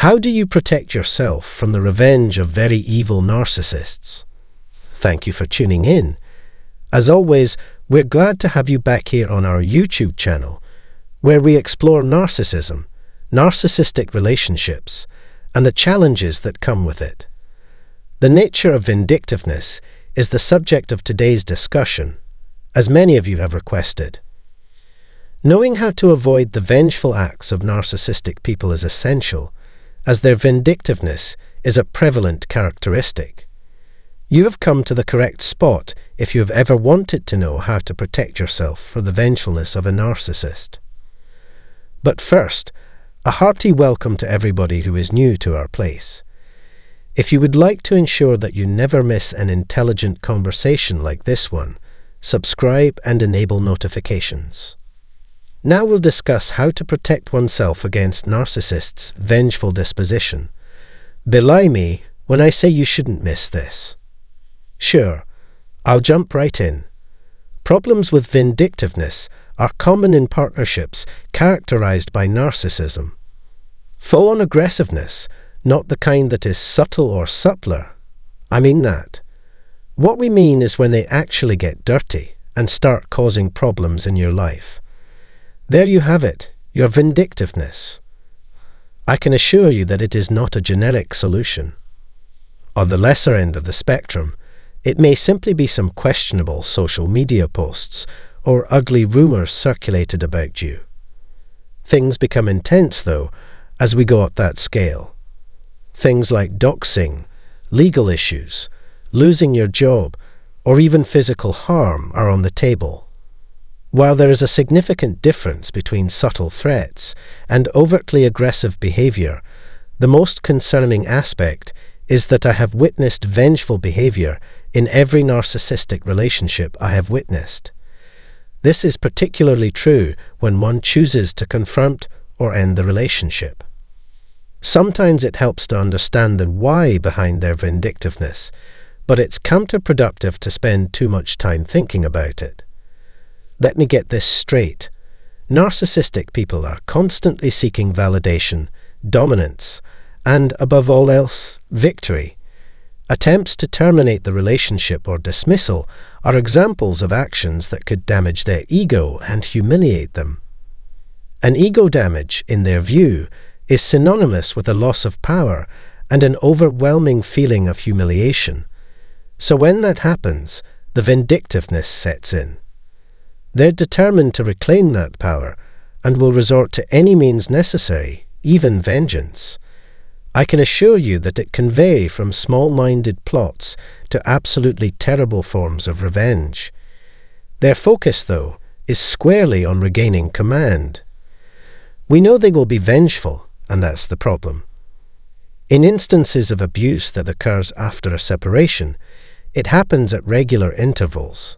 How do you protect yourself from the revenge of very evil narcissists? Thank you for tuning in. As always, we're glad to have you back here on our YouTube channel, where we explore narcissism, narcissistic relationships, and the challenges that come with it. The nature of vindictiveness is the subject of today's discussion, as many of you have requested. Knowing how to avoid the vengeful acts of narcissistic people is essential, as their vindictiveness is a prevalent characteristic. You have come to the correct spot if you have ever wanted to know how to protect yourself from the vengefulness of a narcissist. But first, a hearty welcome to everybody who is new to our place. If you would like to ensure that you never miss an intelligent conversation like this one, subscribe and enable notifications. Now we'll discuss how to protect oneself against narcissists' vengeful disposition. Belie me when I say you shouldn't miss this. Sure, I'll jump right in. Problems with vindictiveness are common in partnerships characterized by narcissism. Full-on aggressiveness, not the kind that is subtle or subtler. I mean that. What we mean is when they actually get dirty and start causing problems in your life. There you have it, your vindictiveness. I can assure you that it is not a generic solution. On the lesser end of the spectrum, it may simply be some questionable social media posts or ugly rumors circulated about you. Things become intense, though, as we go up that scale. Things like doxing, legal issues, losing your job, or even physical harm are on the table. While there is a significant difference between subtle threats and overtly aggressive behavior, the most concerning aspect is that I have witnessed vengeful behavior in every narcissistic relationship I have witnessed. This is particularly true when one chooses to confront or end the relationship. Sometimes it helps to understand the why behind their vindictiveness, but it's counterproductive to spend too much time thinking about it. Let me get this straight. Narcissistic people are constantly seeking validation, dominance, and, above all else, victory. Attempts to terminate the relationship or dismissal are examples of actions that could damage their ego and humiliate them. An ego damage, in their view, is synonymous with a loss of power and an overwhelming feeling of humiliation. So when that happens, the vindictiveness sets in. They're determined to reclaim that power and will resort to any means necessary, even vengeance. I can assure you that it can vary from small-minded plots to absolutely terrible forms of revenge. Their focus, though, is squarely on regaining command. We know they will be vengeful, and that's the problem. In instances of abuse that occurs after a separation, it happens at regular intervals.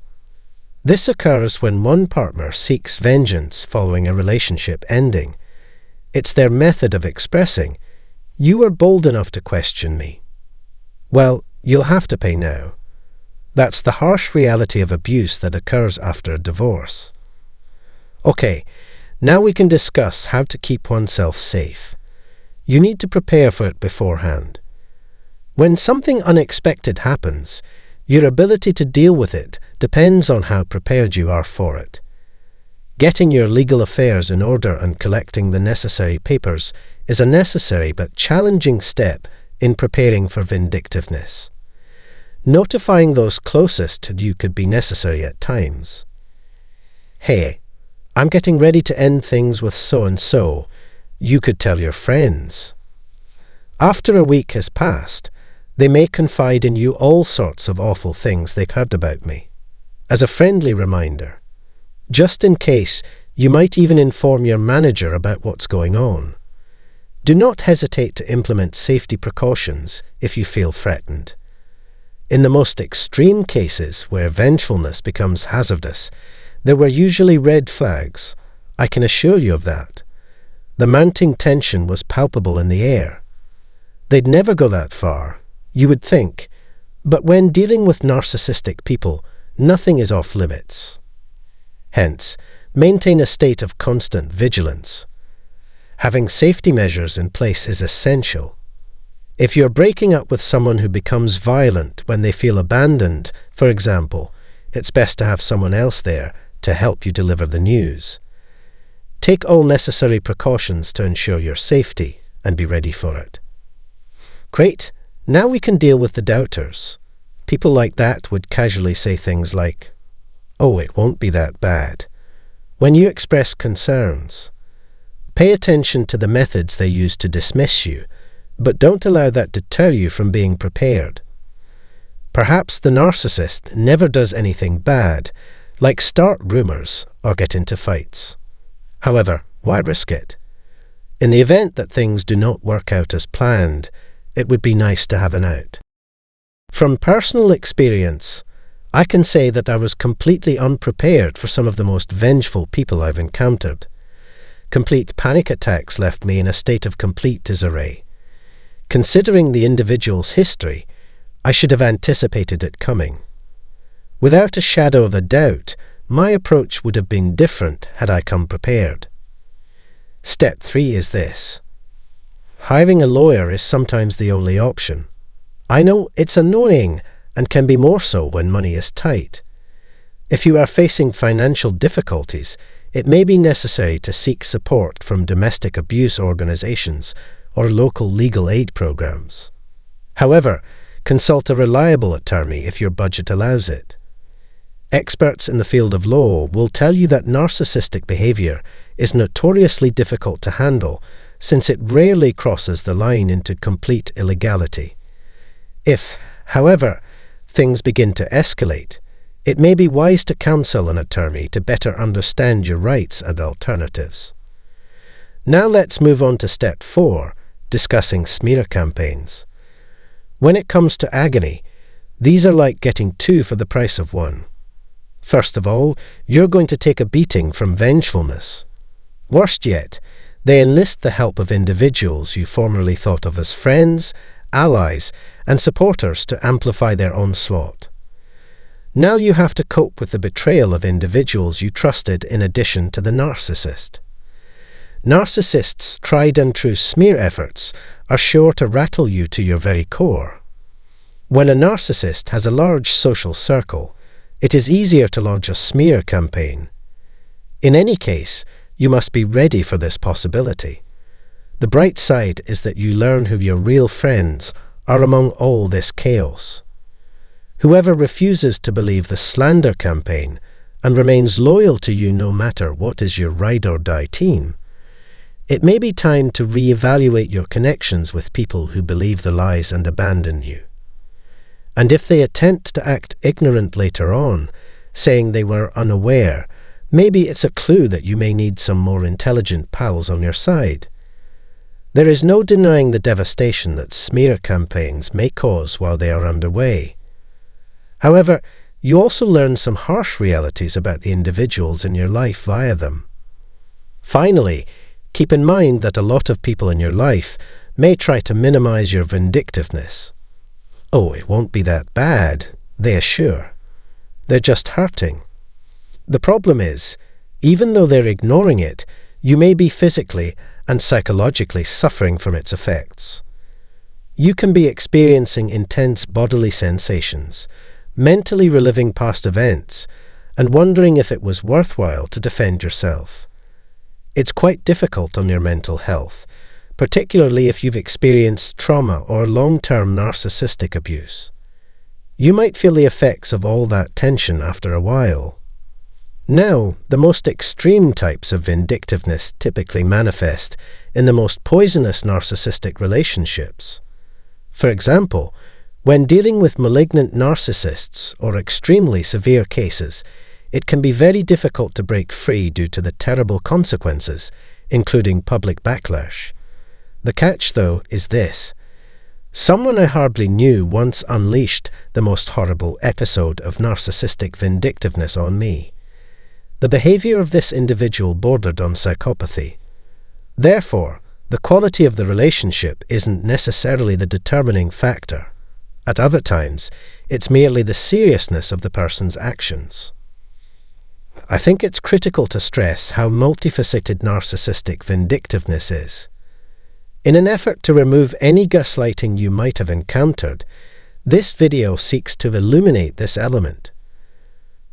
This occurs when one partner seeks vengeance following a relationship ending. It's their method of expressing, "You were bold enough to question me. Well, you'll have to pay now." That's the harsh reality of abuse that occurs after a divorce. Okay, now we can discuss how to keep oneself safe. You need to prepare for it beforehand. When something unexpected happens, your ability to deal with it depends on how prepared you are for it. Getting your legal affairs in order and collecting the necessary papers is a necessary but challenging step in preparing for vindictiveness. Notifying those closest to you could be necessary at times. "Hey, I'm getting ready to end things with so-and-so," you could tell your friends. After a week has passed, they may confide in you all sorts of awful things they've heard about me. As a friendly reminder, just in case, you might even inform your manager about what's going on. Do not hesitate to implement safety precautions if you feel threatened. In the most extreme cases where vengefulness becomes hazardous, there were usually red flags. I can assure you of that. The mounting tension was palpable in the air. They'd never go that far, you would think, but when dealing with narcissistic people, nothing is off limits. Hence, maintain a state of constant vigilance. Having safety measures in place is essential. If you're breaking up with someone who becomes violent when they feel abandoned, for example, it's best to have someone else there to help you deliver the news. Take all necessary precautions to ensure your safety and be ready for it. Great, now we can deal with the doubters. People like that would casually say things like, "Oh, it won't be that bad." When you express concerns, pay attention to the methods they use to dismiss you, but don't allow that deter you from being prepared. Perhaps the narcissist never does anything bad, like start rumors or get into fights. However, why risk it? In the event that things do not work out as planned, it would be nice to have an out. From personal experience, I can say that I was completely unprepared for some of the most vengeful people I've encountered. Complete panic attacks left me in a state of complete disarray. Considering the individual's history, I should have anticipated it coming. Without a shadow of a doubt, my approach would have been different had I come prepared. Step 3 is this. Hiring a lawyer is sometimes the only option. I know it's annoying and can be more so when money is tight. If you are facing financial difficulties, it may be necessary to seek support from domestic abuse organizations or local legal aid programs. However, consult a reliable attorney if your budget allows it. Experts in the field of law will tell you that narcissistic behavior is notoriously difficult to handle since it rarely crosses the line into complete illegality. If, however, things begin to escalate, it may be wise to counsel an attorney to better understand your rights and alternatives. Now let's move on to step 4, discussing smear campaigns. When it comes to agony, these are like getting 2 for the price of 1. First of all, you're going to take a beating from vengefulness. Worst yet, they enlist the help of individuals you formerly thought of as friends, allies, and supporters to amplify their onslaught. Now you have to cope with the betrayal of individuals you trusted in addition to the narcissist. Narcissists' tried and true smear efforts are sure to rattle you to your very core. When a narcissist has a large social circle, it is easier to launch a smear campaign. In any case, you must be ready for this possibility. The bright side is that you learn who your real friends are among all this chaos. Whoever refuses to believe the slander campaign and remains loyal to you no matter what is your ride-or-die team, it may be time to re-evaluate your connections with people who believe the lies and abandon you. And if they attempt to act ignorant later on, saying they were unaware, maybe it's a clue that you may need some more intelligent pals on your side. There is no denying the devastation that smear campaigns may cause while they are underway. However, you also learn some harsh realities about the individuals in your life via them. Finally, keep in mind that a lot of people in your life may try to minimize your vindictiveness. "Oh, it won't be that bad," they assure. They're just hurting. The problem is, even though they're ignoring it, you may be physically and psychologically suffering from its effects. You can be experiencing intense bodily sensations, mentally reliving past events, and wondering if it was worthwhile to defend yourself. It's quite difficult on your mental health, particularly if you've experienced trauma or long-term narcissistic abuse. You might feel the effects of all that tension after a while. Now, the most extreme types of vindictiveness typically manifest in the most poisonous narcissistic relationships. For example, when dealing with malignant narcissists or extremely severe cases, it can be very difficult to break free due to the terrible consequences, including public backlash. The catch, though, is this. Someone I hardly knew once unleashed the most horrible episode of narcissistic vindictiveness on me. The behavior of this individual bordered on psychopathy. Therefore, the quality of the relationship isn't necessarily the determining factor. At other times, it's merely the seriousness of the person's actions. I think it's critical to stress how multifaceted narcissistic vindictiveness is. In an effort to remove any gaslighting you might have encountered, this video seeks to illuminate this element.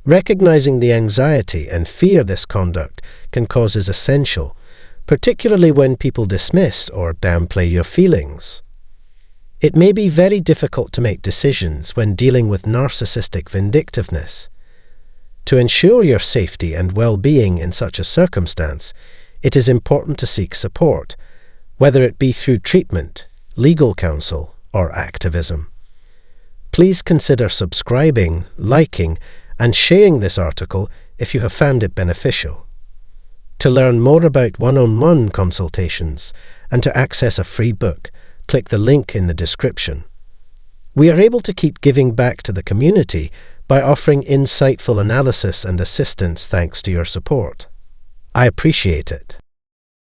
Recognizing the anxiety and fear this conduct can cause is essential, particularly when people dismiss or downplay your feelings. It may be very difficult to make decisions when dealing with narcissistic vindictiveness. To ensure your safety and well-being in such a circumstance, it is important to seek support, whether it be through treatment, legal counsel, or activism. Please consider subscribing, liking, and sharing this article if you have found it beneficial. To learn more about one-on-one consultations and to access a free book, click the link in the description. We are able to keep giving back to the community by offering insightful analysis and assistance thanks to your support. I appreciate it.